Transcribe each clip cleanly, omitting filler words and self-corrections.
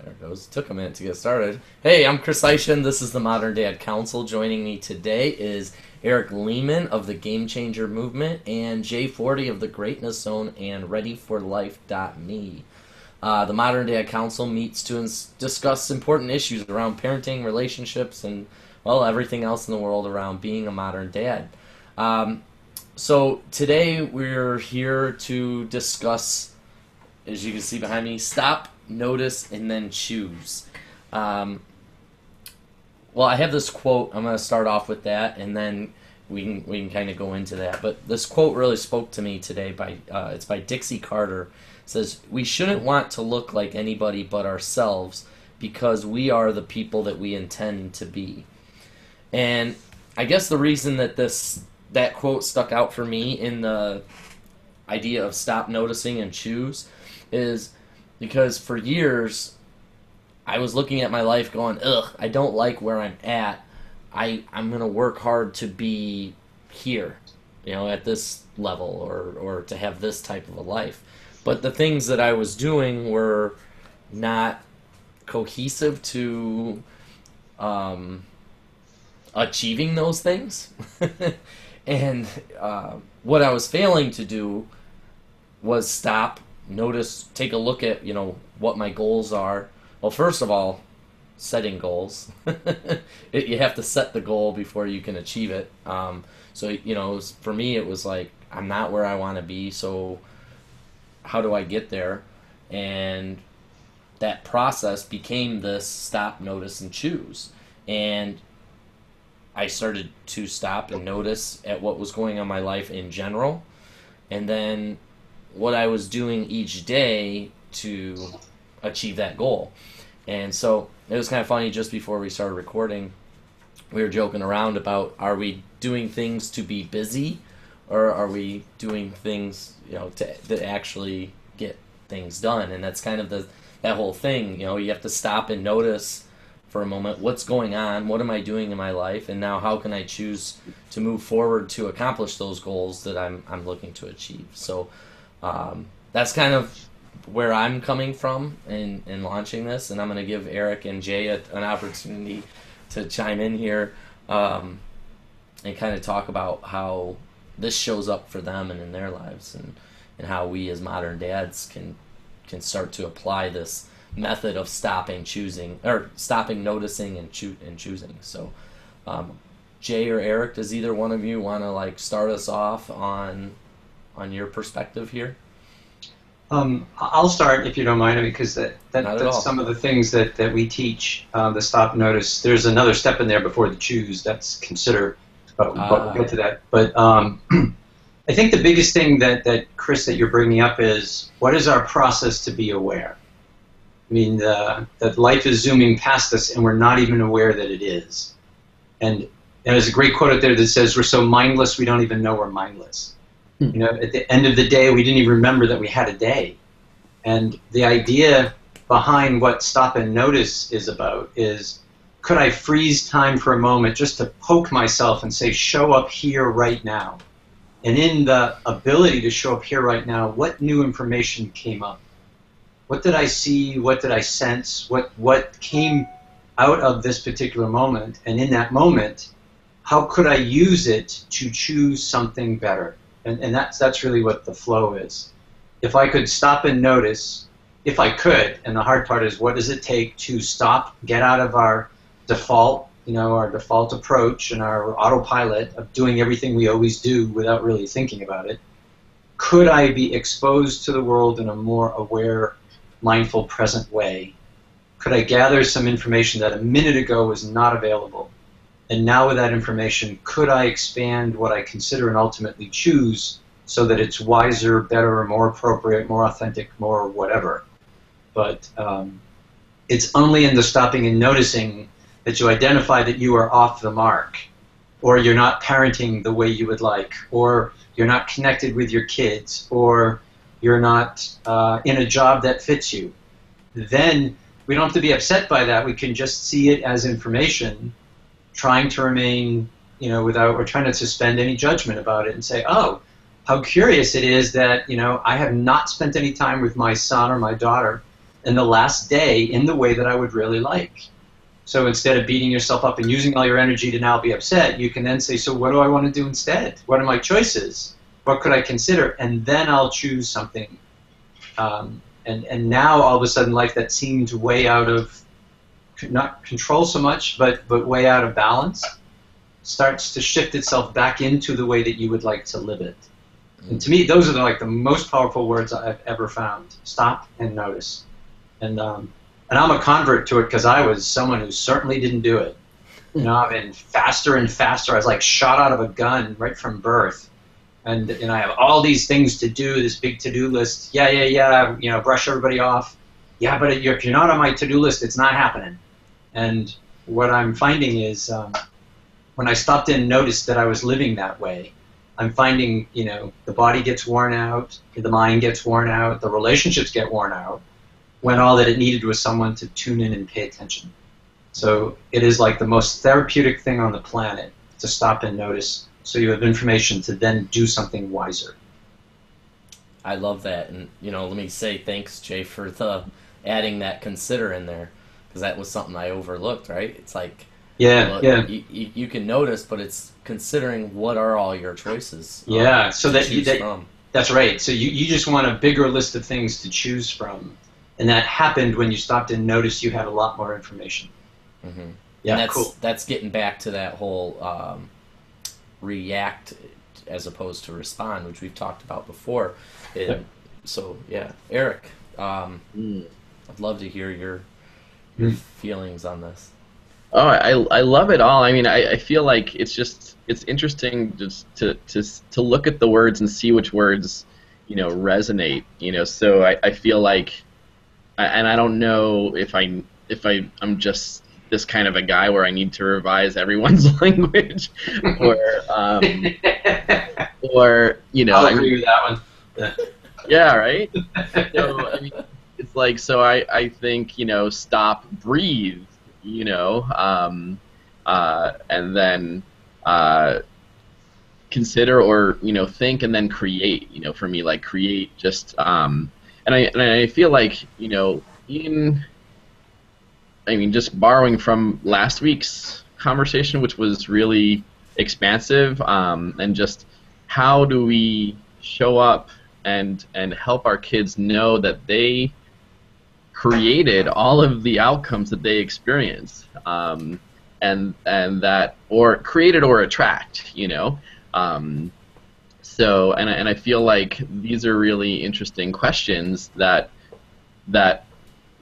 There it goes. Took a minute to get started. Hey, I'm Chris Eishen. This is the Modern Dad Council. Joining me today is Eric Lehman of the Game Changer Movement and Jay Forty of the Greatness Zone and ReadyForLife.me. The Modern Dad Council meets to discuss important issues around parenting, relationships, and, well, everything else in the world around being a modern dad. So today we're here to discuss, as you can see behind me, stop, notice, and then choose. Well, I have this quote. I'm going to start off with that, and then we can kind of go into that. But this quote really spoke to me today. It's by Dixie Carter. It says, "We shouldn't want to look like anybody but ourselves because we are the people that we intend to be." And I guess the reason that that quote stuck out for me in the idea of stop, noticing, and choose is because for years I was looking at my life going, ugh, I don't like where I'm at. I'm going to work hard to be here, at this level or to have this type of a life. But the things that I was doing were not cohesive to achieving those things. And what I was failing to do was stop, notice, take a look at, what my goals are. Well, first of all, setting goals. You have to set the goal before you can achieve it. For me, it was like, I'm not where I want to be, so how do I get there? And that process became this stop, notice, and choose. And I started to stop and notice at what was going on in my life in general, and then what I was doing each day to achieve that goal. And so it was kind of funny, just before we started recording, we were joking around about, are we doing things to be busy, or are we doing things, to actually get things done? And that's kind of that whole thing. You have to stop and notice for a moment, what's going on, what am I doing in my life, and now how can I choose to move forward to accomplish those goals that I'm looking to achieve. So that's kind of where I'm coming from in launching this, and I'm going to give Eric and Jay an opportunity to chime in here and kind of talk about how this shows up for them and in their lives, and how we as modern dads can start to apply this method of stopping, noticing, and choosing. So, Jay or Eric, does either one of you want to start us off on your perspective here? I'll start if you don't mind, because that's some of the things that we teach. The stop, notice. There's another step in there before the choose. That's consider, but we'll get to that. But I think the biggest thing that Chris, that you're bringing up is, what is our process to be aware? I mean, that life is zooming past us, and we're not even aware that it is. And there's a great quote out there that says, we're so mindless we don't even know we're mindless. At the end of the day, we didn't even remember that we had a day. And the idea behind what stop and notice is about is, could I freeze time for a moment just to poke myself and say, show up here right now? And in the ability to show up here right now, what new information came up? What did I see? What did I sense? What came out of this particular moment? And in that moment, how could I use it to choose something better? And that's really what the flow is. If I could stop and notice, if I could, and the hard part is, what does it take to stop, get out of our default, our default approach and our autopilot of doing everything we always do without really thinking about it? Could I be exposed to the world in a more aware, mindful, present way? Could I gather some information that a minute ago was not available? And now with that information, could I expand what I consider and ultimately choose so that it's wiser, better, more appropriate, more authentic, more whatever? But it's only in the stopping and noticing that you identify that you are off the mark, or you're not parenting the way you would like, or you're not connected with your kids, or you're not in a job that fits you. Then we don't have to be upset by that. We can just see it as information, trying to remain, without, or trying to suspend any judgment about it, and say, oh, how curious it is that, I have not spent any time with my son or my daughter in the last day in the way that I would really like. So instead of beating yourself up and using all your energy to now be upset, you can then say, so what do I want to do instead? What are my choices? What could I consider? And then I'll choose something. And now all of a sudden life that seemed way out of, not control so much, but way out of balance, starts to shift itself back into the way that you would like to live it. And to me, those are like the most powerful words I've ever found. Stop and notice. And I'm a convert to it because I was someone who certainly didn't do it. You know, I've been faster and faster. I was like shot out of a gun right from birth. And I have all these things to do, this big to-do list. Yeah, you know, brush everybody off. Yeah, but if you're not on my to-do list, it's not happening. And what I'm finding is when I stopped and noticed that I was living that way, I'm finding, you know, the body gets worn out, the mind gets worn out, the relationships get worn out, when all that it needed was someone to tune in and pay attention. So it is like the most therapeutic thing on the planet to stop and notice, so you have information to then do something wiser. I love that, and you know, let me say thanks, Jay, for adding that consider in there, because that was something I overlooked. Right? It's like, you can notice, but it's considering what are all your choices. Yeah, so that's right. So you just want a bigger list of things to choose from, and that happened when you stopped and noticed you had a lot more information. Mm-hmm. Yeah, and that's cool. That's getting back to that whole react as opposed to respond, which we've talked about before. So yeah, Eric, I'd love to hear your feelings on this. Oh, I love it all. I mean, I feel like it's interesting just to look at the words and see which words, you know, resonate. You know, so I feel like, and I don't know if I'm just this kind of a guy where I need to revise everyone's language, or you know, I'll agree with that one. Yeah, right. So I mean, it's like, so I think, you know, stop, breathe, you know, and then consider, or you know, think, and then create. You know, for me, like create just and I feel like, you know, just borrowing from last week's conversation, which was really expansive, and just how do we show up and help our kids know that they created all of the outcomes that they experience, and that, or created or attract, you know. So and I feel like these are really interesting questions that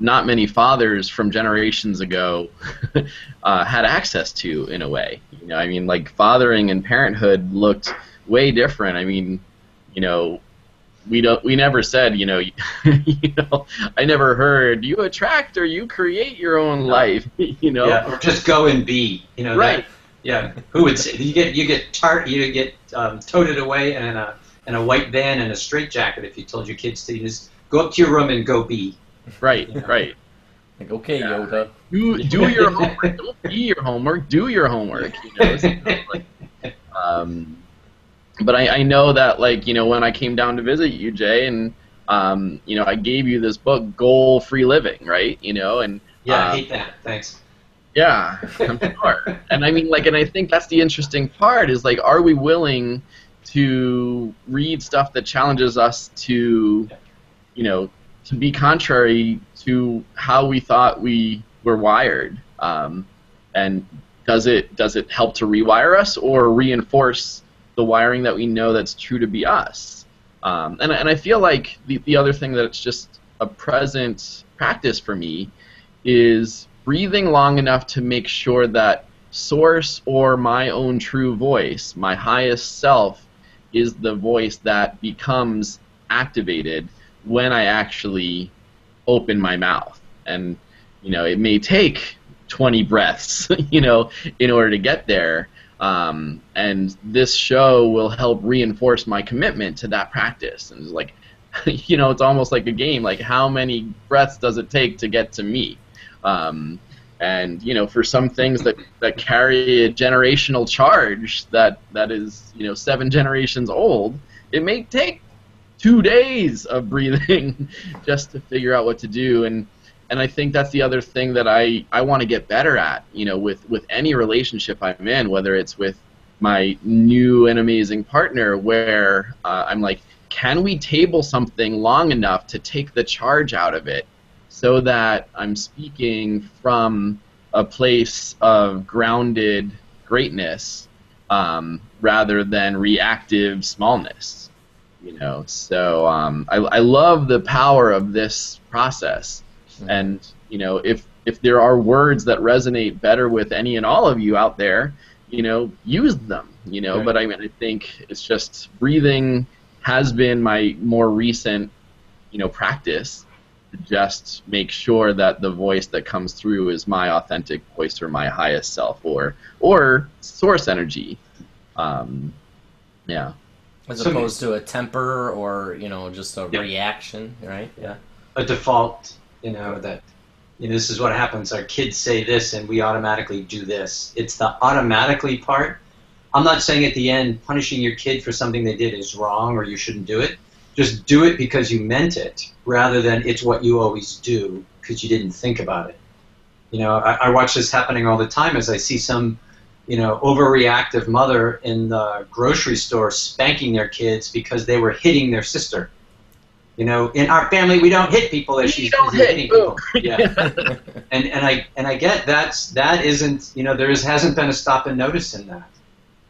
not many fathers from generations ago had access to, in a way. You know, I mean, like, fathering and parenthood looked way different. I mean, you know, we never said, you know, you know, I never heard you attract or you create your own life, you know. Yeah, or just go and be, you know. Right. Yeah. Who would say you get toted away in a white van and a straitjacket if you told your kids to just go up to your room and go be. Right. Yeah. Right. Like, okay, Yoda. Do your homework. Don't be your homework. Do your homework. You know. So, like, but I know that, like, you know, when I came down to visit you, Jay, and you know, I gave you this book, Goal Free Living, right? You know, and yeah, I hate that. Thanks. Yeah, I'm sure. And I mean, like, and I think that's the interesting part is, like, are we willing to read stuff that challenges us to, you know, to be contrary to how we thought we were wired? And does it help to rewire us or reinforce the wiring that we know that's true to be us? And I feel like the other thing that's just a present practice for me is breathing long enough to make sure that source, or my own true voice, my highest self, is the voice that becomes activated when I actually open my mouth. And, you know, it may take 20 breaths, you know, in order to get there. And this show will help reinforce my commitment to that practice. And it's like, you know, it's almost like a game. Like, how many breaths does it take to get to me? And, you know, for some things that carry a generational charge that is, you know, 7 generations old, it may take 2 days of breathing just to figure out what to do. And And I think that's the other thing that I want to get better at, with any relationship I'm in, whether it's with my new and amazing partner, where I'm like, can we table something long enough to take the charge out of it so that I'm speaking from a place of grounded greatness rather than reactive smallness, So I love the power of this process. And, if there are words that resonate better with any and all of you out there, use them, Right. But I think it's just breathing has been my more recent, practice to just make sure that the voice that comes through is my authentic voice or my highest self or source energy. Yeah. As opposed to a temper or, just a reaction, right? Yeah. A default, that, this is what happens. Our kids say this and we automatically do this. It's the automatically part. I'm not saying at the end punishing your kid for something they did is wrong or you shouldn't do it. Just do it because you meant it rather than it's what you always do because you didn't think about it. I watch this happening all the time as I see some overreactive mother in the grocery store spanking their kids because they were hitting their sister. In our family we don't hit people as she's hitting people. Yeah. and I get that isn't hasn't been a stop and notice in that.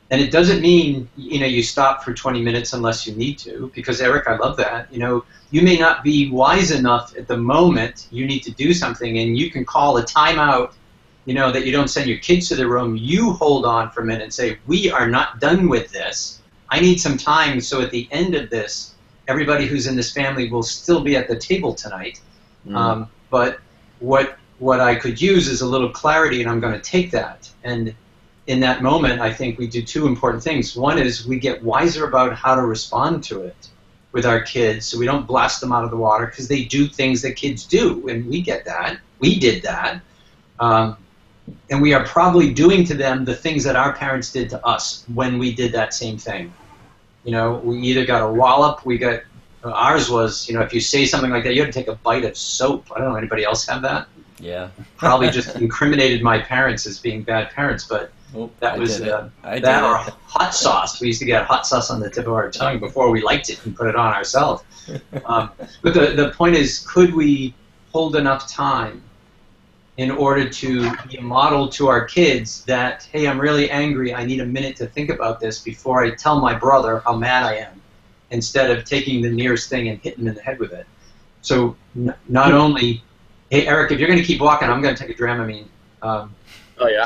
And it doesn't mean you stop for 20 minutes unless you need to, because Eric, I love that. You may not be wise enough at the moment you need to do something, and you can call a timeout. That you don't send your kids to the room. You hold on for a minute and say, we are not done with this. I need some time so at the end of this, everybody who's in this family will still be at the table tonight. But what I could use is a little clarity, and I'm going to take that. And in that moment, I think we do two important things. One is we get wiser about how to respond to it with our kids, so we don't blast them out of the water, because they do things that kids do, and we get that. We did that. And we are probably doing to them the things that our parents did to us when we did that same thing. We either got a wallop, ours was, if you say something like that, you had to take a bite of soap. I don't know, anybody else have that? Yeah. Probably just incriminated my parents as being bad parents, but that was that or hot sauce. We used to get hot sauce on the tip of our tongue before we liked it and put it on ourselves. But the point is, could we hold enough time in order to be a model to our kids that, hey, I'm really angry, I need a minute to think about this before I tell my brother how mad I am, instead of taking the nearest thing and hitting him in the head with it. So not only, hey, Eric, if you're going to keep walking, I'm going to take a Dramamine. Oh, yeah?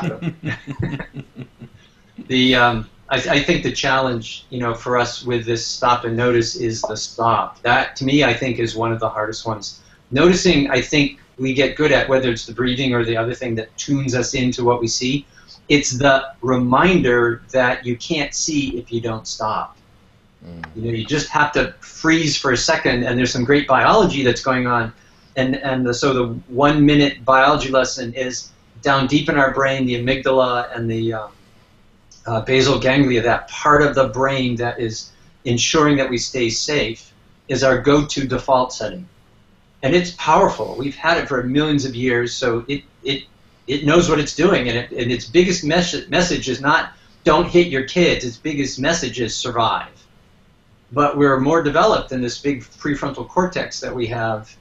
I think the challenge, for us with this stop and notice is the stop. That, to me, I think is one of the hardest ones. Noticing, I think, we get good at, whether it's the breathing or the other thing that tunes us into what we see. It's the reminder that you can't see if you don't stop. You just have to freeze for a second, and there's some great biology that's going on. So the 1 minute biology lesson is down deep in our brain, the amygdala and the basal ganglia, that part of the brain that is ensuring that we stay safe, is our go-to default setting. And it's powerful. We've had it for millions of years, so it knows what it's doing. And its biggest message is not don't hit your kids. Its biggest message is survive. But we're more developed than this big prefrontal cortex that we have,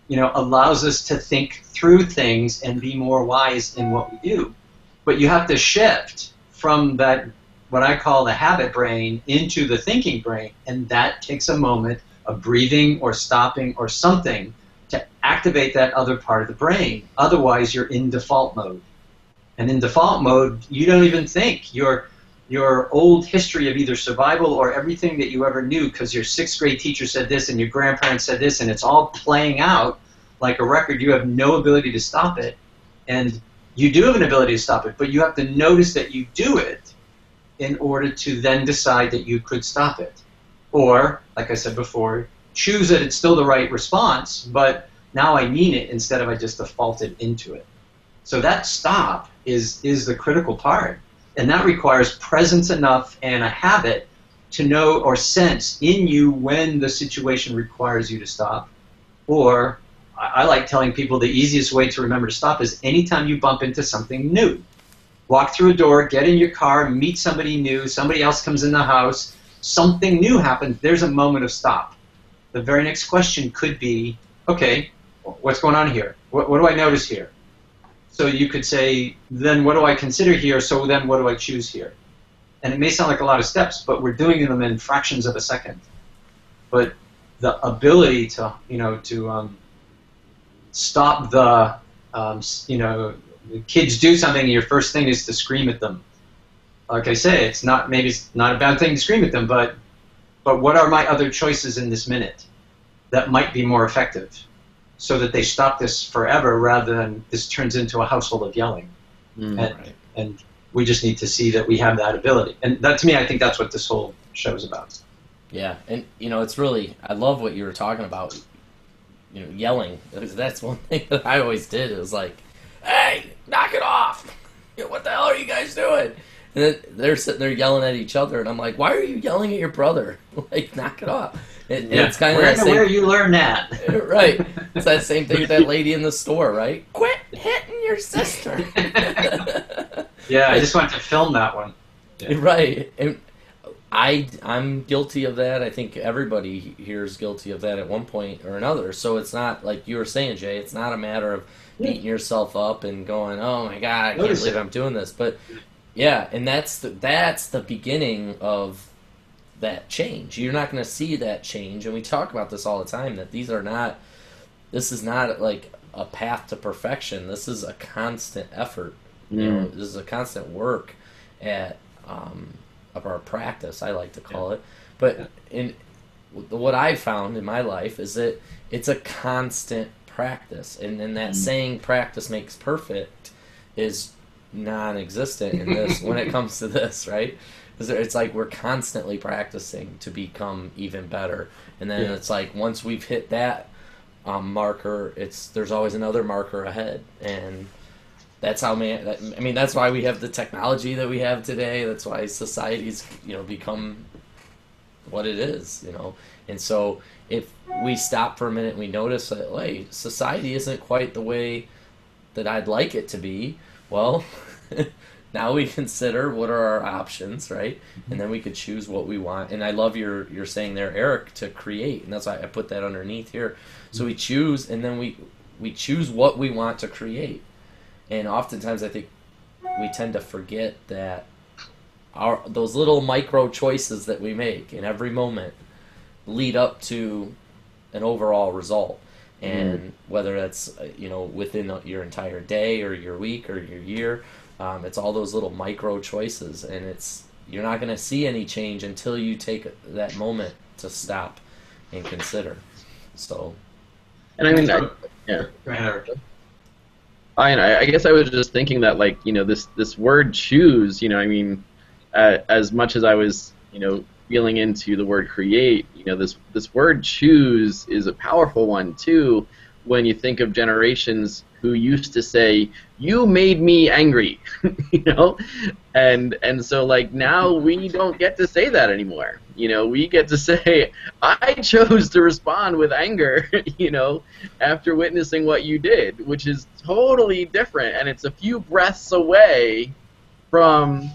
allows us to think through things and be more wise in what we do. But you have to shift from that, what I call the habit brain, into the thinking brain, and that takes a moment of breathing or stopping or something to activate that other part of the brain. Otherwise, you're in default mode. And in default mode, you don't even think. Your old history of either survival or everything that you ever knew, because your 6th grade teacher said this and your grandparents said this, and it's all playing out like a record. You have no ability to stop it. And you do have an ability to stop it, but you have to notice that you do it in order to then decide that you could stop it. Or, like I said before, choose that it's still the right response, but now I mean it instead of I just defaulted into it. So that stop is the critical part. And that requires presence enough and a habit to know or sense in you when the situation requires you to stop, or I like telling people the easiest way to remember to stop is anytime you bump into something new. Walk through a door, get in your car, meet somebody new, somebody else comes in the house, something new happens, there's a moment of stop. The very next question could be, okay, what's going on here? What do I notice here? So you could say, then what do I consider here, so then what do I choose here? And it may sound like a lot of steps, but we're doing them in fractions of a second. But the ability to, stop the, kids do something and your first thing is to scream at them. Like I say, maybe it's not a bad thing to scream at them, but what are my other choices in this minute that might be more effective so that they stop this forever rather than this turns into a household of yelling. And we just need to see that we have that ability. And that, to me, I think that's what this whole show is about. Yeah, and it's really, I love what you were talking about, yelling. That's one thing that I always did. It was like, hey, knock it off. What the hell are you guys doing? And then they're sitting there yelling at each other, and I'm like, why are you yelling at your brother? Like, knock it off. It's kind of where you learn that. Right. It's that same thing with that lady in the store, right? Quit hitting your sister. Yeah, I just wanted to film that one. Yeah. Right. And I'm guilty of that. I think everybody here is guilty of that at one point or another. So it's not, like you were saying, Jay, it's not a matter of beating yourself up and going, oh my God, I can't believe I'm doing this. But yeah, and that's the beginning of that change. You're not going to see that change, and we talk about this all the time, that this is not like a path to perfection. This is a constant effort. This is a constant work at of our practice, I like to call it. But what I've found in my life is that it's a constant practice, and then that saying "practice makes perfect" is non-existent in this when it comes to this, right? It's like we're constantly practicing to become even better, and then it's like once we've hit that marker, there's always another marker ahead, and that's how that's why we have the technology that we have today. That's why society's become what it is, And so if we stop for a minute and we notice that, hey, society isn't quite the way that I'd like it to be, well, now we consider what are our options, right? And then we could choose what we want. And I love your saying there, Eric, to create, and that's why I put that underneath here. So we choose, and then we choose what we want to create. And oftentimes I think we tend to forget that those little micro choices that we make in every moment lead up to an overall result. And whether that's within your entire day or your week or your year, it's all those little micro choices, and you're not going to see any change until you take that moment to stop and consider. So, and I mean, Go ahead, Eric. I guess I was just thinking that, like, this word choose, as much as I was, feeling into the word create, this word choose is a powerful one too when you think of generations who used to say, you made me angry, and so, like, now we don't get to say that anymore. We get to say, I chose to respond with anger, after witnessing what you did, which is totally different, and it's a few breaths away from,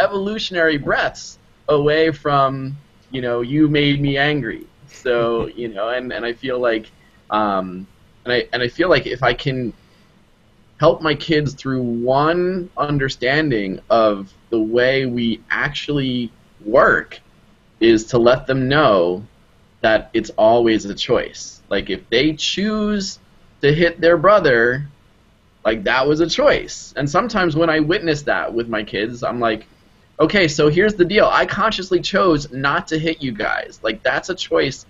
evolutionary breaths away from, you made me angry. So, and I feel like, and I feel like if I can help my kids through one understanding of the way we actually work, is to let them know that it's always a choice. Like, if they choose to hit their brother, like, that was a choice. And sometimes when I witness that with my kids, I'm like, okay, so here's the deal. I consciously chose not to hit you guys. Like, that's a choice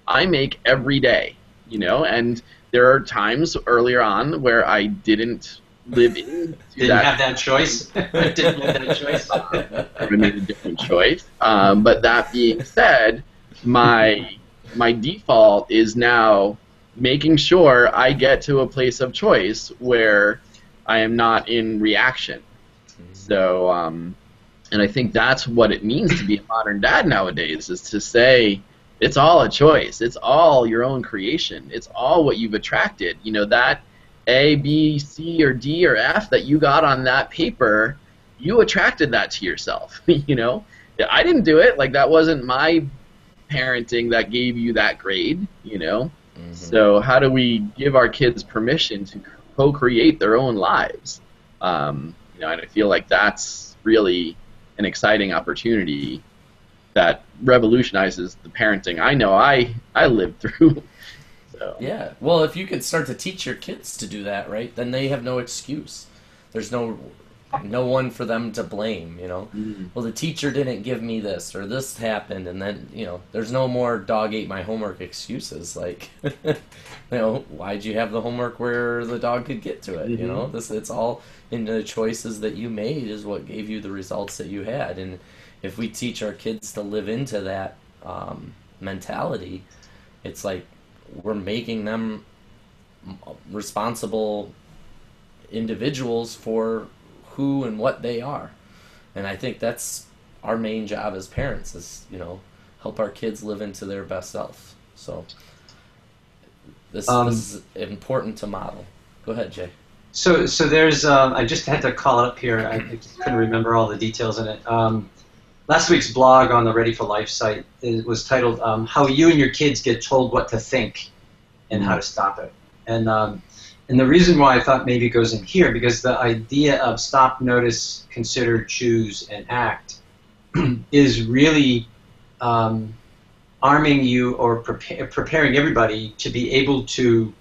I make every day, and there are times earlier on where I didn't live in. Didn't have that choice. Didn't have that choice. I made a different choice. But that being said, my default is now making sure I get to a place of choice where I am not in reaction. So, and I think that's what it means to be a modern dad nowadays, is to say, It's all a choice. It's all your own creation. It's all what you've attracted. You know, that A, B, C, or D, or F that you got on that paper, you attracted that to yourself. You know, I didn't do it. Like, that wasn't my parenting that gave you that grade, you know. Mm-hmm. So how do we give our kids permission to co-create their own lives? You know, and I feel like that's really an exciting opportunity that revolutionizes the parenting I know I lived through. So. Yeah. Well, if you could start to teach your kids to do that, right, then they have no excuse. There's no one for them to blame, you know. Mm-hmm. Well, the teacher didn't give me this, or this happened, and then, you know, there's no more dog ate my homework excuses. Like, you know, why'd you have the homework where the dog could get to it? Mm-hmm. You know, it's all in the choices that you made is what gave you the results that you had. And if we teach our kids to live into that mentality, it's like we're making them responsible individuals for who and what they are. And I think that's our main job as parents is, you know, help our kids live into their best self. So this is important to model. Go ahead, Jay. So there's, I just had to call it up here. I just couldn't remember all the details in it. Last week's blog on the Ready for Life site was titled How You and Your Kids Get Told What to Think and How to Stop It. And the reason why I thought maybe it goes in here, because the idea of stop, notice, consider, choose, and act is really arming you or preparing everybody to be able to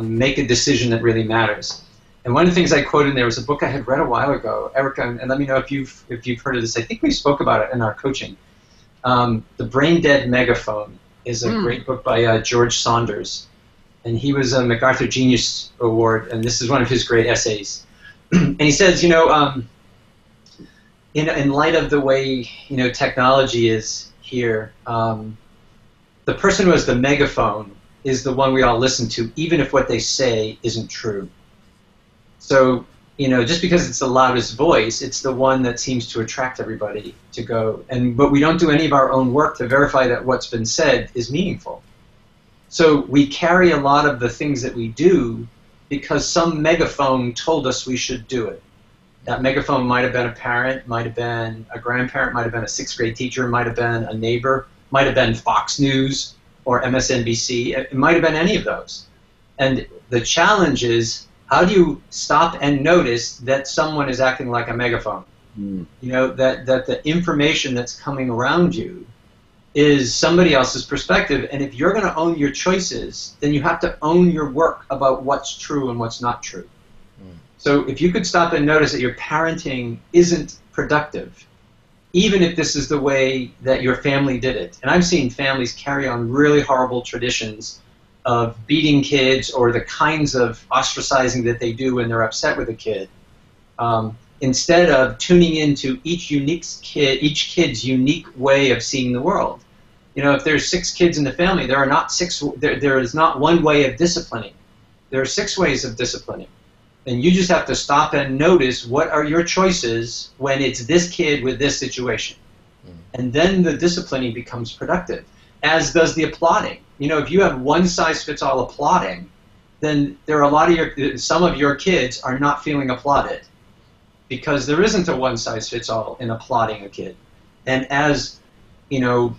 make a decision that really matters. And one of the things I quoted in there was a book I had read a while ago, Erica, and let me know if you've heard of this. I think we spoke about it in our coaching. The Brain Dead Megaphone is a great book by George Saunders, and he was a MacArthur Genius Award, and this is one of his great essays. And he says, you know, in light of the way, you know, technology is here, the person who has the megaphone is the one we all listen to, even if what they say isn't true. So, you know, just because it's the loudest voice, it's the one that seems to attract everybody to go. But we don't do any of our own work to verify that what's been said is meaningful. So we carry a lot of the things that we do because some megaphone told us we should do it. That megaphone might have been a parent, might have been a grandparent, might have been a sixth grade teacher, might have been a neighbor, might have been Fox News or MSNBC. It might have been any of those. And the challenge is, how do you stop and notice that someone is acting like a megaphone? You know, that the information that's coming around you is somebody else's perspective. And if you're going to own your choices, then you have to own your work about what's true and what's not true. So if you could stop and notice that your parenting isn't productive, even if this is the way that your family did it. And I've seen families carry on really horrible traditions of beating kids or the kinds of ostracizing that they do when they're upset with a kid, instead of tuning into each kid's unique way of seeing the world. You know, if there's 6 kids in the family, there is not one way of disciplining. There are 6 ways of disciplining. And you just have to stop and notice what are your choices when it's this kid with this situation. And then the disciplining becomes productive, as does the applauding. You know, if you have one-size-fits-all applauding, then there are some of your kids are not feeling applauded because there isn't a one-size-fits-all in applauding a kid. And as, you know,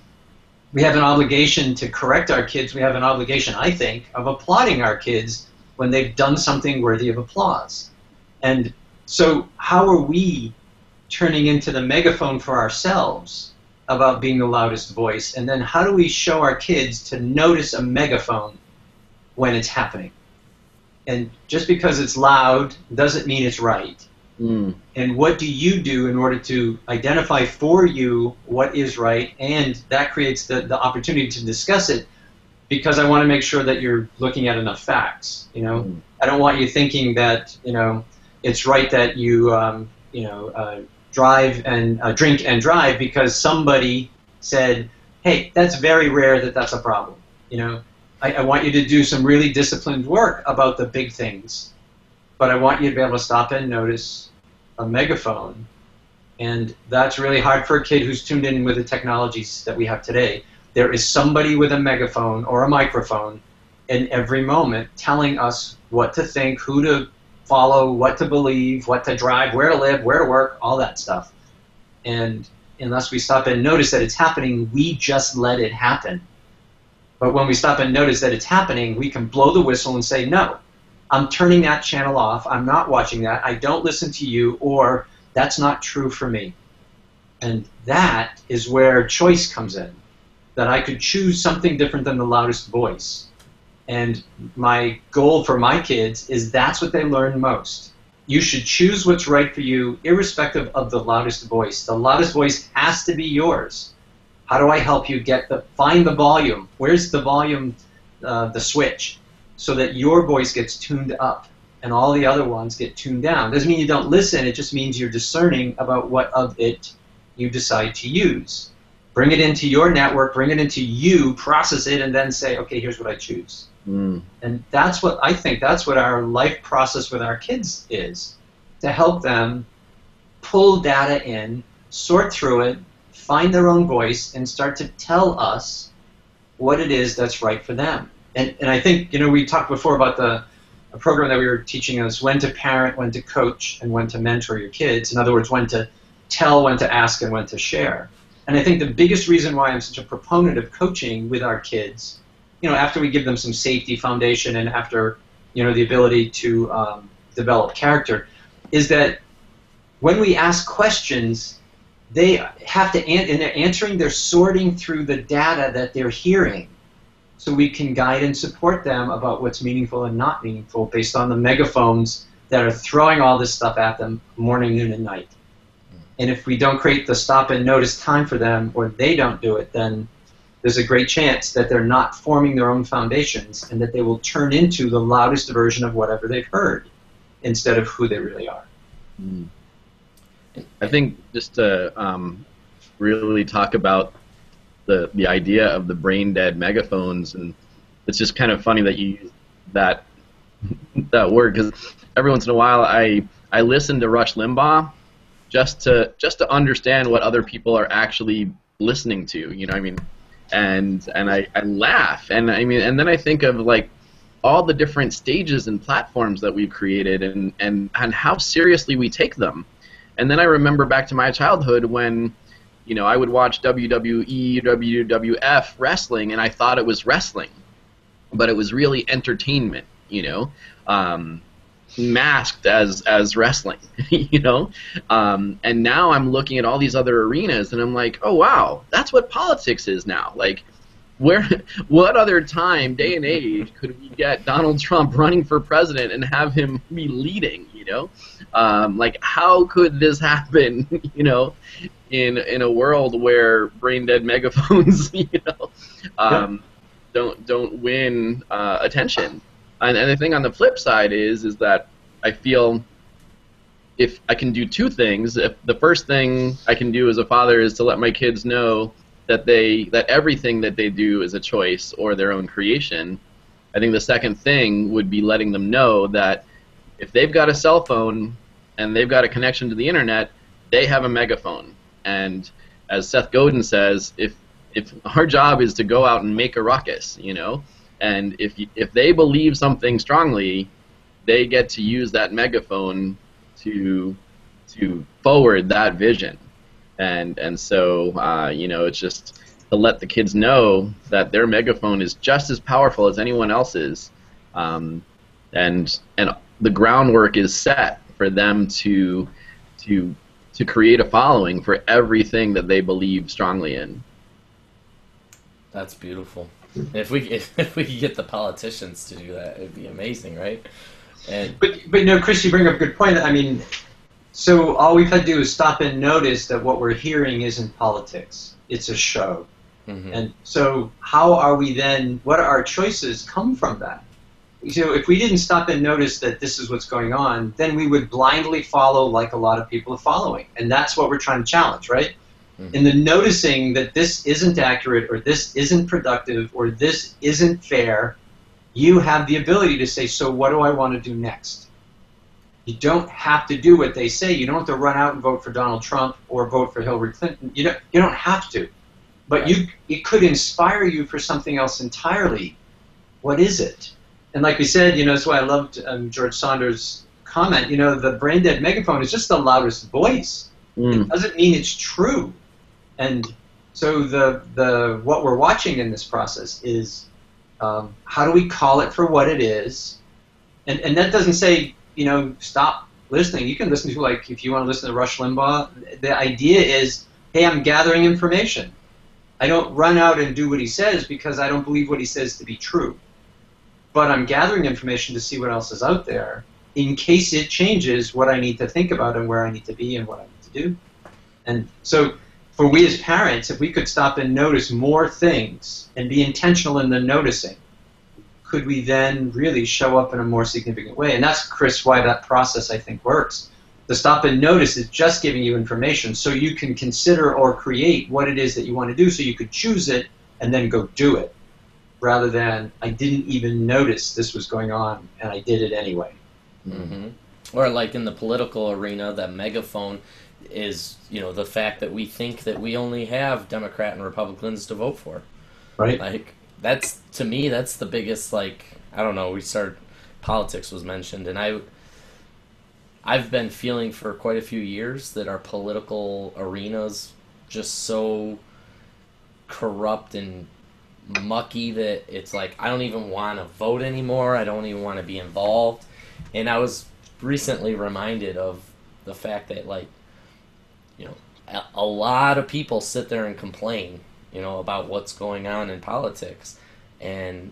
we have an obligation to correct our kids, we have an obligation, I think, of applauding our kids when they've done something worthy of applause. And so how are we turning into the megaphone for ourselves about being the loudest voice? And then how do we show our kids to notice a megaphone when it's happening? And just because it's loud doesn't mean it's right. And what do you do in order to identify for you what is right? And that creates the opportunity to discuss it, because I want to make sure that you're looking at enough facts. You know, I don't want you thinking that, you know, it's right that you drive and drink and drive because somebody said, hey, that's very rare that that's a problem. You know, I want you to do some really disciplined work about the big things, but I want you to be able to stop and notice a megaphone. And that's really hard for a kid who's tuned in with the technologies that we have today. there is somebody with a megaphone or a microphone in every moment telling us what to think, who to follow, what to believe, what to drive, where to live, where to work, all that stuff. And unless we stop and notice that it's happening, we just let it happen. But when we stop and notice that it's happening, we can blow the whistle and say, no, I'm turning that channel off, I'm not watching that, I don't listen to you, or that's not true for me. And that is where choice comes in, that I could choose something different than the loudest voice. And my goal for my kids is that's what they learn most. You should choose what's right for you, irrespective of the loudest voice. The loudest voice has to be yours. How do I help you find the volume? Where's the volume, the switch, so that your voice gets tuned up and all the other ones get tuned down? Doesn't mean you don't listen, it just means you're discerning about what of it you decide to use. Bring it into your network, bring it into you, process it, and then say, okay, here's what I choose. And that's what I think, that's what our life process with our kids is, to help them pull data in, sort through it, find their own voice, and start to tell us what it is that's right for them. And I think, you know, we talked before about a program that we were teaching us when to parent, when to coach, and when to mentor your kids. In other words, when to tell, when to ask, and when to share. And I think the biggest reason why I'm such a proponent of coaching with our kids, you know, after we give them some safety foundation and after, you know, the ability to develop character, is that when we ask questions, they have to, in their answering, they're sorting through the data that they're hearing, so we can guide and support them about what's meaningful and not meaningful based on the megaphones that are throwing all this stuff at them morning, noon, and night. And if we don't create the stop and notice time for them, or they don't do it, then there's a great chance that they're not forming their own foundations and that they will turn into the loudest version of whatever they've heard instead of who they really are. I think just to really talk about the idea of the brain-dead megaphones, and it's just kind of funny that you use that word, because every once in a while I listen to Rush Limbaugh just to understand what other people are actually listening to, you know what I mean? And I laugh, and I mean, and then I think of like all the different stages and platforms that we've created, and how seriously we take them. And then I remember back to my childhood when, you know, I would watch WWE, WWF wrestling, and I thought it was wrestling, but it was really entertainment, you know, masked as wrestling, you know. And now I'm looking at all these other arenas, and I'm like, oh wow, that's what politics is now. Like, what other time, day and age, could we get Donald Trump running for president and have him be leading, you know? Like, how could this happen, you know, in a world where brain-dead megaphones, you know, don't win attention? And the thing on the flip side is that I feel if I can do two things, if the first thing I can do as a father is to let my kids know that everything that they do is a choice or their own creation, I think the second thing would be letting them know that if they've got a cell phone and they've got a connection to the internet, they have a megaphone. And as Seth Godin says, if our job is to go out and make a ruckus, you know, and if they believe something strongly, they get to use that megaphone to forward that vision. And so, you know, it's just to let the kids know that their megaphone is just as powerful as anyone else's, and the groundwork is set for them to create a following for everything that they believe strongly in. That's beautiful. If we could get the politicians to do that, it'd be amazing, right? But no, Chris, you bring up a good point. I mean, so all we've had to do is stop and notice that what we're hearing isn't politics. It's a show. Mm-hmm. And so how are we then, what are our choices come from that? So if we didn't stop and notice that this is what's going on, then we would blindly follow like a lot of people are following. And that's what we're trying to challenge, right? Mm-hmm. In the noticing that this isn't accurate or this isn't productive or this isn't fair, you have the ability to say, so what do I want to do next? You don't have to do what they say. You don't have to run out and vote for Donald Trump or vote for Hillary Clinton. You don't have to. but it could inspire you for something else entirely. What is it? And like we said, that's why I loved George Saunders' comment. The brain dead megaphone is just the loudest voice. It doesn't mean it's true. And so what we're watching in this process is how do we call it for what it is? And that doesn't say, stop listening. You can listen to, like, if you want to listen to Rush Limbaugh, the idea is, hey, I'm gathering information. I don't run out and do what he says because I don't believe what he says to be true. But I'm gathering information to see what else is out there in case it changes what I need to think about and where I need to be and what I need to do. And so for we as parents, if we could stop and notice more things and be intentional in the noticing, could we then really show up in a more significant way? And that's, Chris, why that process, I think, works. The stop and notice is just giving you information so you can consider or create what it is that you want to do, so you could choose it and then go do it, rather than I didn't even notice this was going on and I did it anyway. Mm-hmm. Or like in the political arena, that megaphone is, the fact that we think that we only have Democrat and Republicans to vote for. Right. Like, that's, to me, that's the biggest, politics was mentioned, and I've been feeling for quite a few years that our political arena's just so corrupt and mucky that it's like, I don't even want to vote anymore, I don't even want to be involved. And I was recently reminded of the fact that, a lot of people sit there and complain, about what's going on in politics. And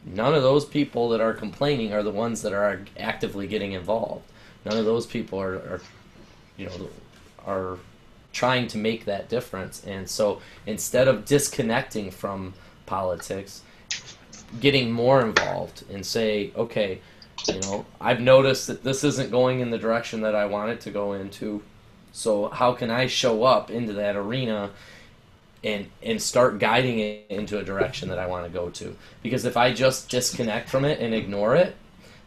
none of those people that are complaining are the ones that are actively getting involved. None of those people are trying to make that difference. And so instead of disconnecting from politics, getting more involved and say, okay, I've noticed that this isn't going in the direction that I want it to go into. So how can I show up into that arena and start guiding it into a direction that I want to go to? Because if I just disconnect from it and ignore it,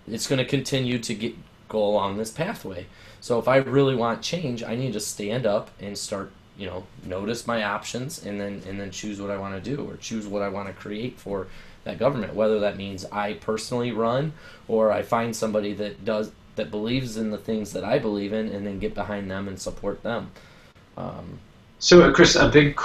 it's going to continue to go along this pathway. So if I really want change, I need to stand up and start, notice my options and then choose what I want to do, or choose what I want to create for that government. Whether that means I personally run, or I find somebody that believes in the things that I believe in, and then get behind them and support them. So, Chris, a big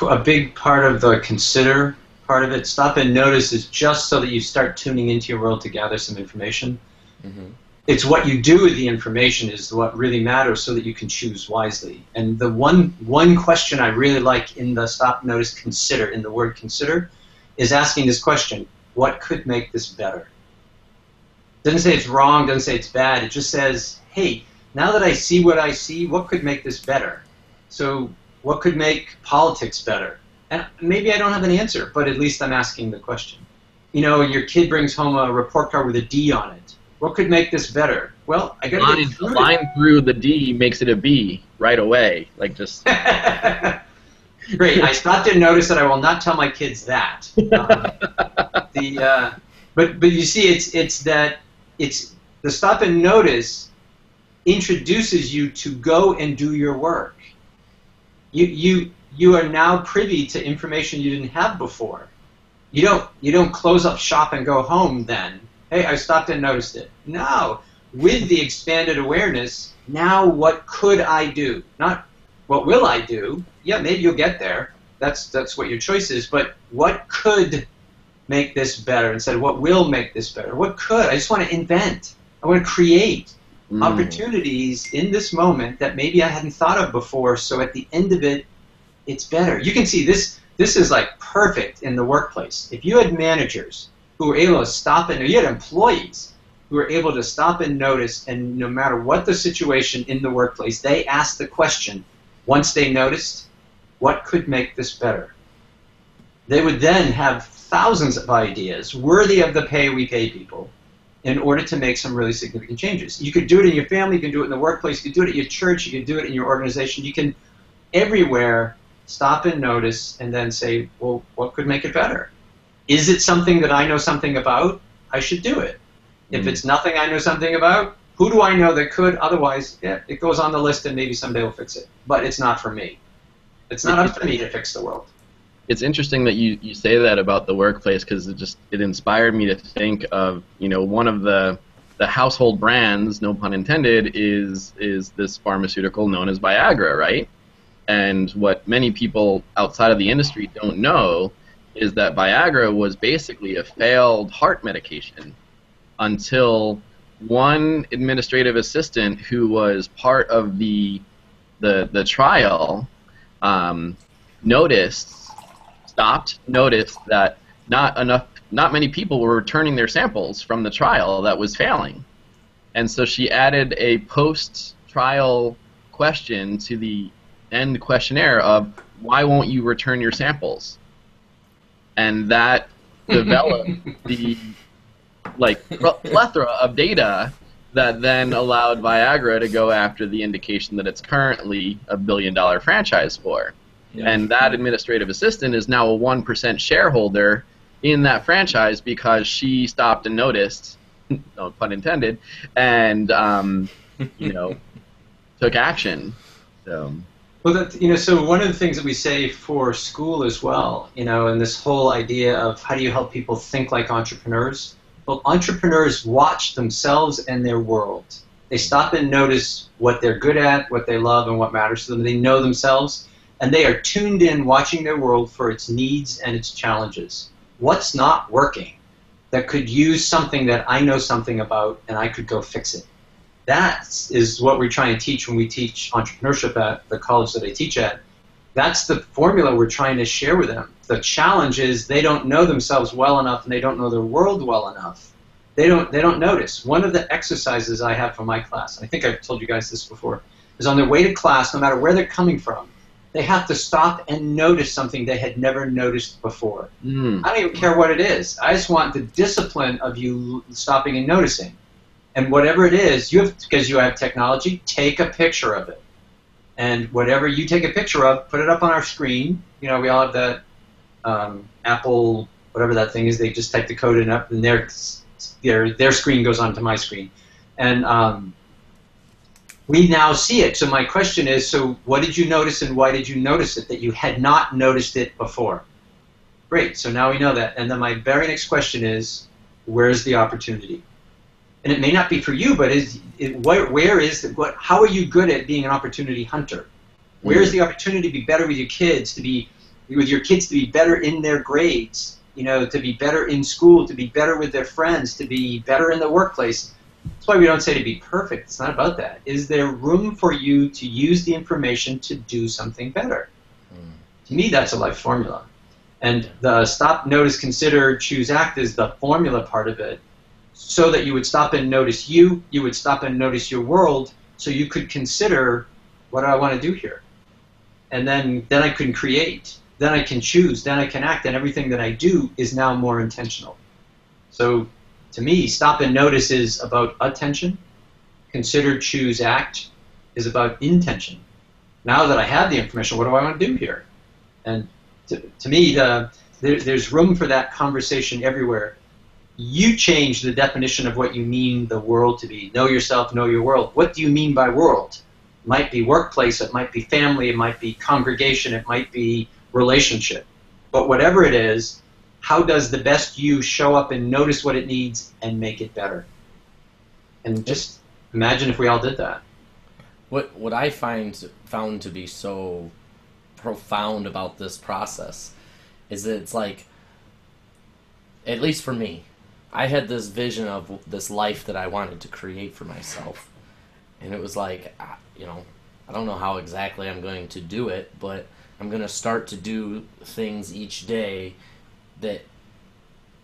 part of the consider part of it, stop and notice, is just so that you start tuning into your world to gather some information. Mm-hmm. It's what you do with the information is what really matters, so that you can choose wisely. And the one question I really like in the stop, notice, consider, in the word consider, is asking this question: what could make this better? Doesn't say it's wrong, doesn't say it's bad. It just says, hey, now that I see what I see, what could make this better? So what could make politics better? And maybe I don't have an answer, but at least I'm asking the question. Your kid brings home a report card with a D on it. What could make this better? Well, I got to get through it. Line through the D makes it a B right away. Just... Great. I stopped and noticed that I will not tell my kids that. But you see, it's the stop and notice introduces you to go and do your work. You are now privy to information you didn't have before. You don't close up shop and go home then. Hey, I stopped and noticed it. No. With the expanded awareness, now what could I do? Not what will I do? Yeah, maybe you'll get there. That's what your choice is. But what could make this better instead of what will make this better? What could? I just want to invent. I want to create opportunities in this moment that maybe I hadn't thought of before, so at the end of it, it's better. You can see this is like perfect in the workplace. If you had managers who were able to stop and, or you had employees who were able to stop and notice, and no matter what the situation in the workplace, they asked the question, once they noticed, what could make this better? They would then have thousands of ideas worthy of the pay we pay people in order to make some really significant changes. You could do it in your family, you can do it in the workplace, you can do it at your church, you can do it in your organization, you can everywhere stop and notice and then say, well, what could make it better? Is it something that I know something about? I should do it. If it's nothing I know something about, who do I know that could? Otherwise, yeah, it goes on the list and maybe someday we'll fix it. But it's not for me. It's not up to me to fix the world. it's interesting that you say that about the workplace, because it inspired me to think of, one of the household brands, no pun intended, is this pharmaceutical known as Viagra, right? And what many people outside of the industry don't know is that Viagra was basically a failed heart medication until one administrative assistant who was part of the trial noticed that not many people were returning their samples from the trial that was failing, and so she added a post-trial question to the end questionnaire of, why won't you return your samples? And that developed the plethora of data that then allowed Viagra to go after the indication that it's currently a billion-dollar franchise for. Yeah. And that administrative assistant is now a 1% shareholder in that franchise because she stopped and noticed, no pun intended, and took action. So. Well, so one of the things that we say for school as well, and this whole idea of how do you help people think like entrepreneurs. Well, entrepreneurs watch themselves and their world. They stop and notice what they're good at, what they love, and what matters to them. They know themselves, and they are tuned in watching their world for its needs and its challenges. What's not working that could use something that I know something about and I could go fix it? That is what we're trying to teach when we teach entrepreneurship at the college that I teach at. That's the formula we're trying to share with them. The challenge is they don't know themselves well enough and they don't know their world well enough. They don't notice. One of the exercises I have for my class, and I think I've told you guys this before, is on their way to class, no matter where they're coming from, they have to stop and notice something they had never noticed before. I don't even care what it is. I just want the discipline of you stopping and noticing. And whatever it is, because you have technology, take a picture of it. And whatever you take a picture of, put it up on our screen. We all have that Apple, whatever that thing is. They just type the code in up, and their screen goes onto my screen. And we now see it. So my question is, so what did you notice and why did you notice it that you had not noticed it before? Great, so now we know that. And then my very next question is, where's the opportunity? And it may not be for you, but how are you good at being an opportunity hunter? Where is the opportunity to be better with your kids, to be better in their grades, to be better in school, to be better with their friends, to be better in the workplace? That's why we don't say to be perfect. It's not about that. Is there room for you to use the information to do something better? To me, that's a life formula. And the stop, notice, consider, choose, act is the formula part of it, so that you would stop and notice you would stop and notice your world, so you could consider, what do I want to do here? And then I can create, then I can choose, then I can act, and everything that I do is now more intentional. So to me, stop and notice is about attention. Consider, choose, act is about intention. Now that I have the information, what do I want to do here? And to me, there's room for that conversation everywhere. You change the definition of what you mean the world to be. Know yourself, know your world. What do you mean by world? It might be workplace, it might be family, it might be congregation, it might be relationship. But whatever it is, how does the best you show up and notice what it needs and make it better? And just imagine if we all did that. What I found to be so profound about this process is that it's like, at least for me, I had this vision of this life that I wanted to create for myself. And it was like, I don't know how exactly I'm going to do it, but I'm going to start to do things each day that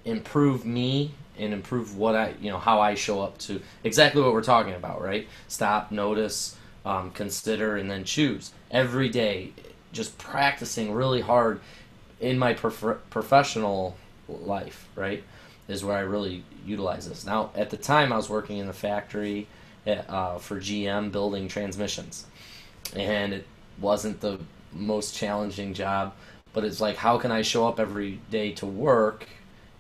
improve me and improve what how I show up to exactly what we're talking about, right? Stop, notice, consider, and then choose. Every day, just practicing really hard in my professional life, right, is where I really utilize this. Now, at the time, I was working in the factory for GM building transmissions, and it wasn't the most challenging job, but it's like, how can I show up every day to work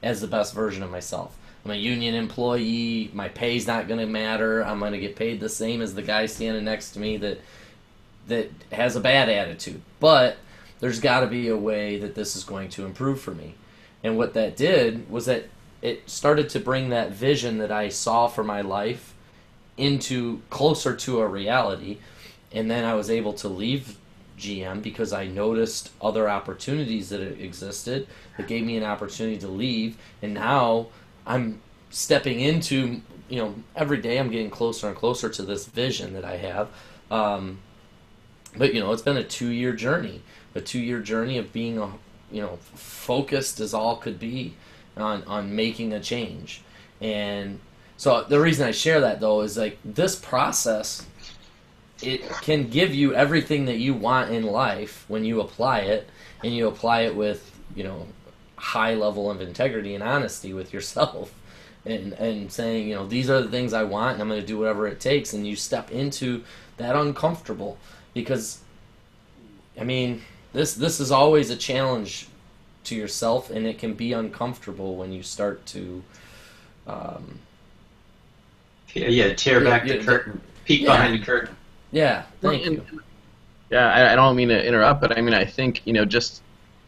as the best version of myself? I'm a union employee, my pay's not going to matter, I'm going to get paid the same as the guy standing next to me that has a bad attitude. But there's got to be a way that this is going to improve for me. And what that did was that it started to bring that vision that I saw for my life into closer to a reality. And then I was able to leave GM because I noticed other opportunities that existed that gave me an opportunity to leave. And now I'm stepping into, every day I'm getting closer and closer to this vision that I have. But, it's been a 2-year journey of being, focused as all could be on making a change. And so the reason I share that, though, is like this process, it can give you everything that you want in life when you apply it, and you apply it with, high level of integrity and honesty with yourself, and saying, these are the things I want, and I'm going to do whatever it takes, and you step into that uncomfortable, because, this is always a challenge to yourself, and it can be uncomfortable when you start to tear back the curtain, peek behind the curtain. Yeah, thank you. Yeah, I don't mean to interrupt, but I think, just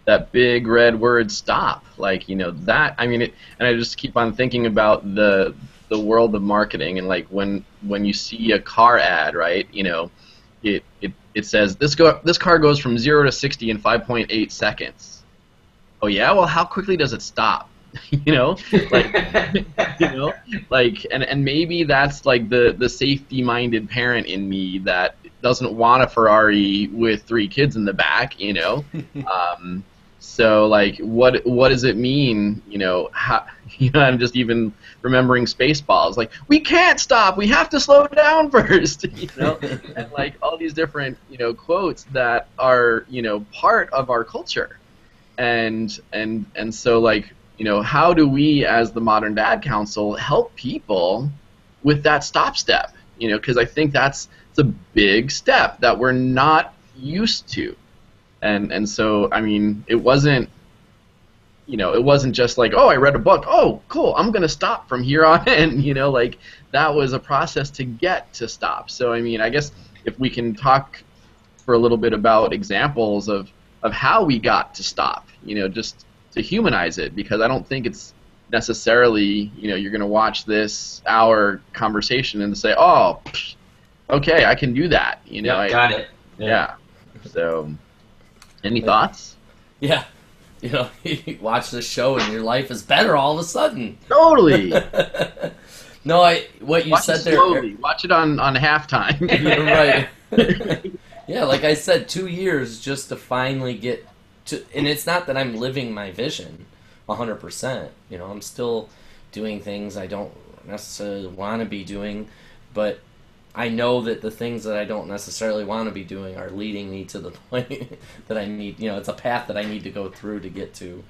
that big red word stop, like, that, and I just keep on thinking about the world of marketing, and like when you see a car ad, right, it says this car goes from 0 to 60 in 5.8 seconds. Oh yeah, well, how quickly does it stop? And maybe that's like the safety-minded parent in me that doesn't want a Ferrari with 3 kids in the back, So like, what does it mean? How, I'm just even remembering Spaceballs. Like, we can't stop. We have to slow down first. And like all these different quotes that are part of our culture, and so like how do we as the Modern Dad Council help people with that stop step? Because I think it's a big step that we're not used to. And so, it wasn't, it wasn't just like, oh, I read a book, oh, cool, I'm going to stop from here on in, like, that was a process to get to stop. So, I guess if we can talk for a little bit about examples of how we got to stop, just to humanize it, because I don't think it's necessarily, you're going to watch this hour conversation and say, oh, okay, I can do that, Got it. Yeah. So... Any thoughts? Yeah. You watch this show and your life is better all of a sudden. Totally. No, what you watch said it there. Slowly. Watch it on halftime. You're right. Yeah, like I said, 2 years just to finally get to, and it's not that I'm living my vision 100%. I'm still doing things I don't necessarily want to be doing, but I know that the things that I don't necessarily want to be doing are leading me to the point that I need. It's a path that I need to go through to get to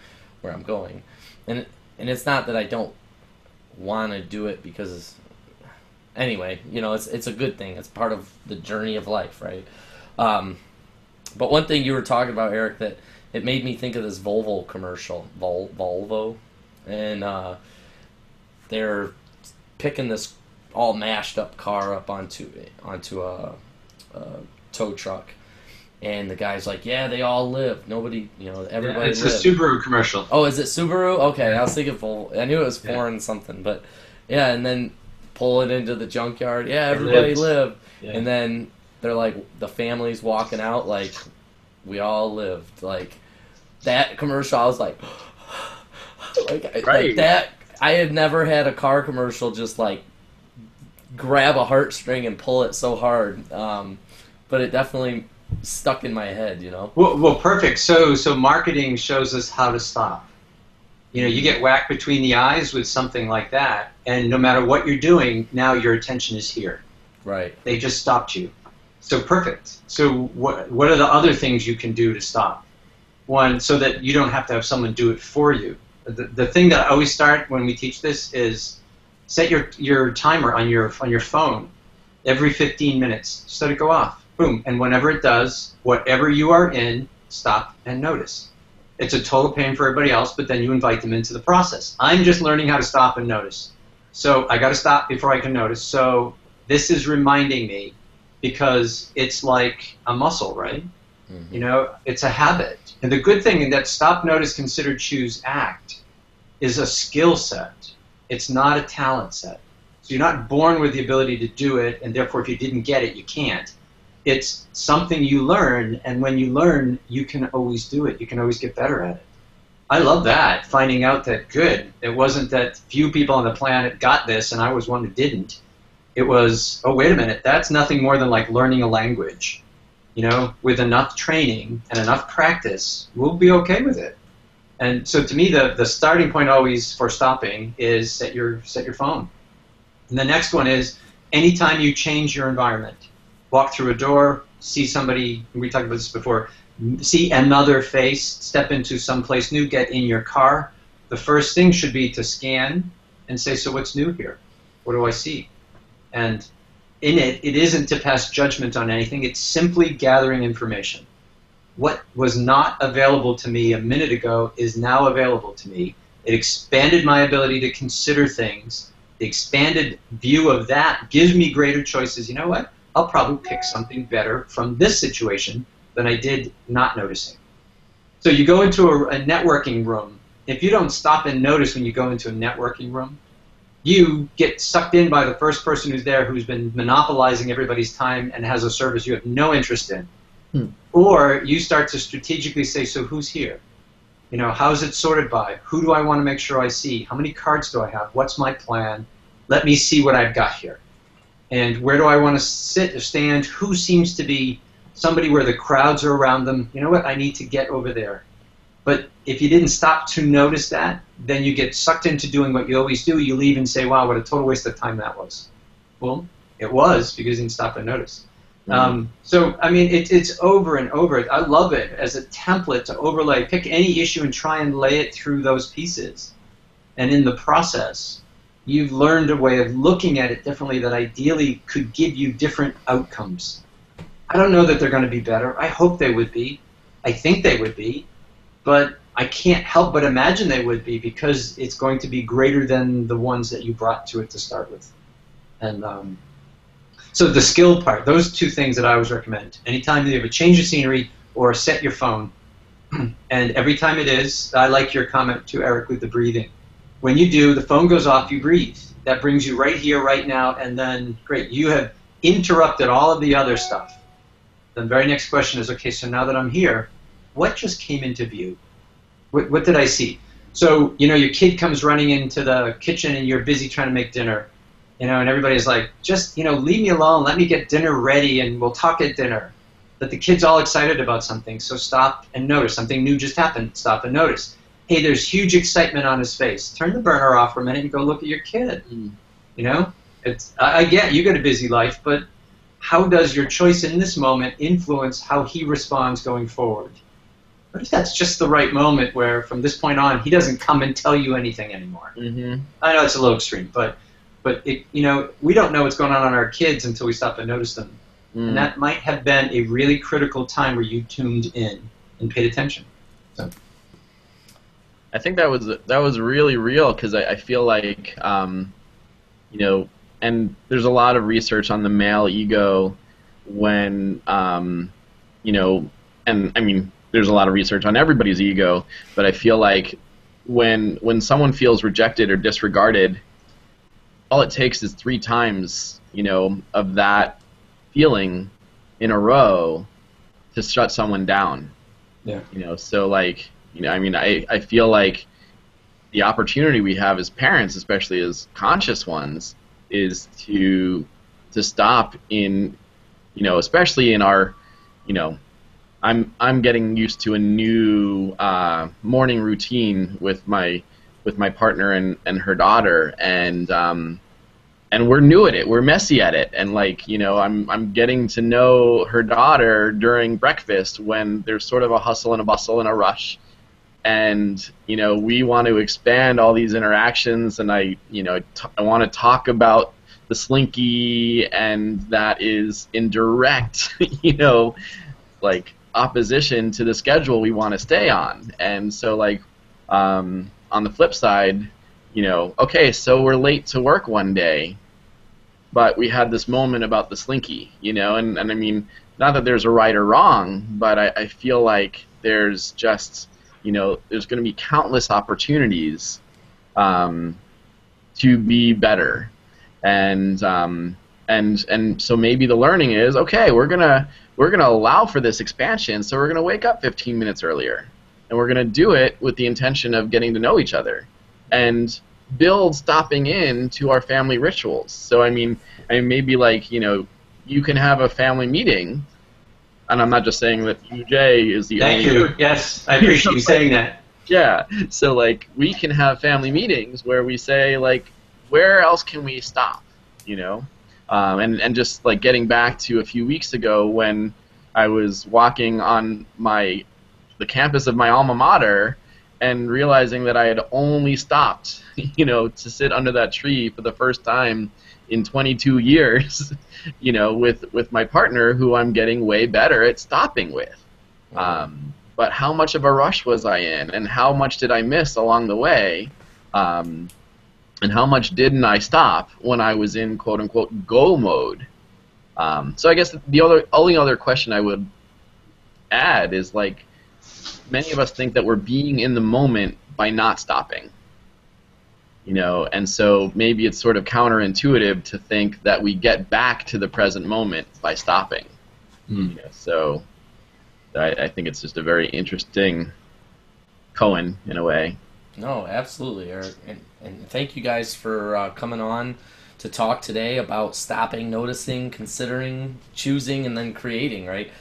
where I'm going, and it's not that I don't want to do it because, anyway, it's a good thing. It's part of the journey of life, right? But one thing you were talking about, Eric, that it made me think of this Volvo commercial, Volvo, and they're picking this all mashed up car up onto a tow truck, and the guy's like, yeah, they all live, nobody, everybody it's lives. a Subaru commercial. Oh, is it Subaru? Okay, I was thinking Volvo. I knew it was foreign something, but yeah, and then pull it into the junkyard, yeah, everybody lived. Yeah. And then they're like, the family's walking out like, we all lived. Like, that commercial, I was like, like that. I had never had a car commercial just like grab a heartstring and pull it so hard, but it definitely stuck in my head. Well, perfect. So marketing shows us how to stop. You get whacked between the eyes with something like that, and no matter what you're doing, now your attention is here. Right. They just stopped you. So perfect. So what are the other things you can do to stop? One, so that you don't have to have someone do it for you. The thing that I always start when we teach this is set your timer on your phone every 15 minutes. Just let it go off. Boom. And whenever it does, whatever you are in, stop and notice. It's a total pain for everybody else, but then you invite them into the process. I'm just learning how to stop and notice. So I got to stop before I can notice. So this is reminding me, because it's like a muscle, right? You know, it's a habit. And the good thing in that stop, notice, consider, choose, act is a skill set. It's not a talent set. So you're not born with the ability to do it, and therefore if you didn't get it, you can't. It's something you learn, and when you learn, you can always do it. You can always get better at it. I love that, finding out that, good, it wasn't that few people on the planet got this and I was one who didn't. It was, oh, wait a minute, that's nothing more than like learning a language. You know, with enough training and enough practice, we'll be okay with it. And so to me, the starting point always for stopping is set your phone. And the next one is, anytime you change your environment, walk through a door, see somebody, we talked about this before, see another face, step into someplace new, get in your car, the first thing should be to scan and say, so what's new here? What do I see? And in it isn't to pass judgment on anything, it's simply gathering information. What was not available to me a minute ago is now available to me. It expanded my ability to consider things. The expanded view of that gives me greater choices. You know what? I'll probably pick something better from this situation than I did not noticing. So you go into a networking room. If you don't stop and notice when you go into a networking room, you get sucked in by the first person who's there who's been monopolizing everybody's time and has a service you have no interest in. Or you start to strategically say, so who's here? You know, how's it sorted by? Who do I want to make sure I see? How many cards do I have? What's my plan? Let me see what I've got here. And where do I want to sit or stand? Who seems to be somebody where the crowds are around them? You know what? I need to get over there. But if you didn't stop to notice that, then you get sucked into doing what you always do. You leave and say, wow, what a total waste of time that was. Well, it was because you didn't stop and notice. So, I mean, it's over and over. I love it as a template to overlay. Pick any issue and try and lay it through those pieces. And in the process, you've learned a way of looking at it differently that ideally could give you different outcomes. I don't know that they're going to be better. I hope they would be. I think they would be. But I can't help but imagine they would be because it's going to be greater than the ones that you brought to it to start with. And so the skill part, those two things that I always recommend. Anytime you have a change of scenery or set your phone, and every time it is, I like your comment too, Eric, with the breathing. When you do, the phone goes off, you breathe. That brings you right here, right now, and then, great, you have interrupted all of the other stuff. The very next question is, okay, so now that I'm here, what just came into view? What did I see? So, you know, your kid comes running into the kitchen and you're busy trying to make dinner. You know, and everybody's like, just, you know, leave me alone, let me get dinner ready and we'll talk at dinner. But the kid's all excited about something, so stop and notice. Something new just happened, stop and notice. Hey, there's huge excitement on his face. Turn the burner off for a minute and go look at your kid. You know, I get you got a busy life, but how does your choice in this moment influence how he responds going forward? What if that's just the right moment where from this point on he doesn't come and tell you anything anymore? I know it's a little extreme, but it, you know, we don't know what's going on our kids until we stop and notice them. And that might have been a really critical time where you tuned in and paid attention. So. I think that was really real because I feel like, you know, and there's a lot of research on the male ego when, you know, and I mean, there's a lot of research on everybody's ego, but I feel like when someone feels rejected or disregarded, all it takes is 3 times, you know, of that feeling in a row to shut someone down. Yeah. You know, so like, you know, I mean, I feel like the opportunity we have as parents, especially as conscious ones, is to stop in, you know, especially in our, you know, I'm getting used to a new morning routine with my partner and her daughter, and we're new at it. We're messy at it, and like, you know, I'm getting to know her daughter during breakfast when there's sort of a hustle and a bustle and a rush, and you know, we want to expand all these interactions, and I want to talk about the slinky, and that is in direct, you know, like opposition to the schedule we want to stay on. And so like on the flip side, you know, okay, so we're late to work one day. but we had this moment about the Slinky, you know, and I mean, not that there's a right or wrong, but I feel like there's just, you know, there's going to be countless opportunities to be better, and so maybe the learning is, okay, we're gonna allow for this expansion, so we're gonna wake up 15 minutes earlier, and we're gonna do it with the intention of getting to know each other, and build stopping in to our family rituals. So I mean maybe, like, you know, you can have a family meeting, and I'm not just saying that UJ is the only. Thank you. Yes, I appreciate you saying that. Yeah, so like we can have family meetings where we say, like, where else can we stop, you know, and just like getting back to a few weeks ago when I was walking on the campus of my alma mater and realizing that I had only stopped, you know, to sit under that tree for the first time in 22 years, you know, with my partner, who I'm getting way better at stopping with. But how much of a rush was I in, and how much did I miss along the way, and how much didn't I stop when I was in quote-unquote go mode? So I guess the only other question I would add is, like, many of us think that we're being in the moment by not stopping, you know, and so maybe it's sort of counterintuitive to think that we get back to the present moment by stopping. You know, so I think it's just a very interesting koan in a way. No, absolutely, Eric, and thank you guys for coming on to talk today about stopping, noticing, considering, choosing, and then creating, right?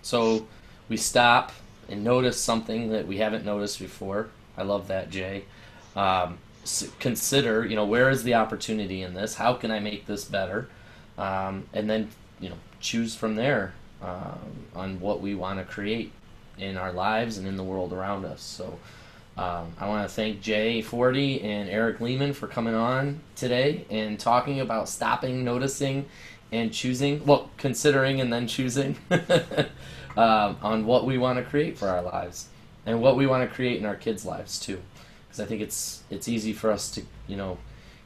So we stop and notice something that we haven't noticed before. I love that, Jay. Consider, you know, where is the opportunity in this? How can I make this better? And then, you know, choose from there on what we want to create in our lives and in the world around us. So I want to thank Jay Forty and Eric Lehman for coming on today and talking about stopping, noticing, and choosing. Well, considering and then choosing on what we want to create for our lives and what we want to create in our kids' lives too. Because I think it's easy for us to, you know,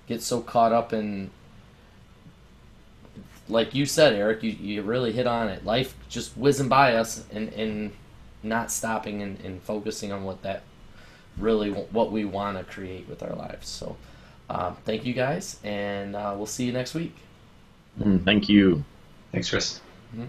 get so caught up in, like you said, Eric, you really hit on it. Life just whizzing by us and not stopping and focusing on what we want to create with our lives. So thank you guys, and we'll see you next week. Thank you. Thanks, Chris. Mm-hmm.